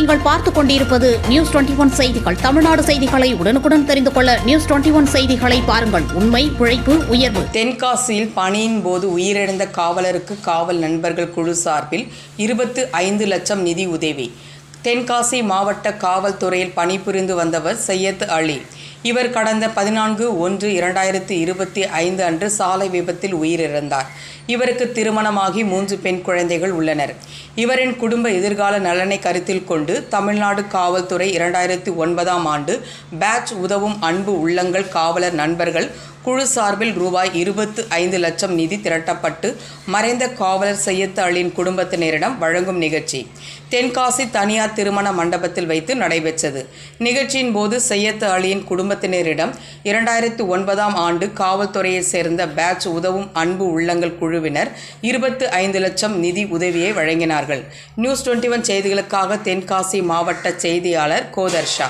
நீங்கள் பார்த்துக் கொண்டிருப்பது நியூஸ் 21 செய்திகள். தமிழ்நாடு செய்திகளை உடனுக்குடன் தெரிந்து கொள்ள நியூஸ் 21 செய்திகளை பாருங்கள். உண்மை, உழைப்பு, உயர்வு. தென்காசியில் பணியின் போது உயிரிழந்த காவலருக்கு காவல் நண்பர்கள் குழு சார்பில் 25 லட்சம் நிதி உதவி. தென்காசி மாவட்ட காவல்துறையில் பணிபுரிந்து வந்தவர் சையத் அலி. இவர் கடந்த 14/1/2025 அன்று சாலை விபத்தில் உயிரிழந்தார். இவருக்கு திருமணமாகி 3 பெண் குழந்தைகள் உள்ளனர். இவரின் குடும்ப எதிர்கால நலனை கருத்தில் கொண்டு தமிழ்நாடு காவல்துறை 2009ஆம் ஆண்டு பேட்ச் உதவும் அன்பு உள்ளங்கள் காவலர் நண்பர்கள் குழு சார்பில் ரூபாய் 25 லட்சம் நிதி திரட்டப்பட்டு மறைந்த காவலர் சையத் அலியின் குடும்பத்தினரிடம் வழங்கும் நிகழ்ச்சி தென்காசி தனியார் திருமண மண்டபத்தில் வைத்து நடைபெற்றது. நிகழ்ச்சியின் போது சையத் அலியின் குடும்பத்தினரிடம் 2009ஆம் ஆண்டு காவல்துறையை சேர்ந்த பேட்ச் உதவும் அன்பு உள்ளங்கள் குழுவினர் 25 லட்சம் நிதி உதவியை வழங்கினார்கள். நியூஸ் 21 செய்திகளுக்காக தென்காசி மாவட்ட செய்தியாளர் கோதர்ஷா.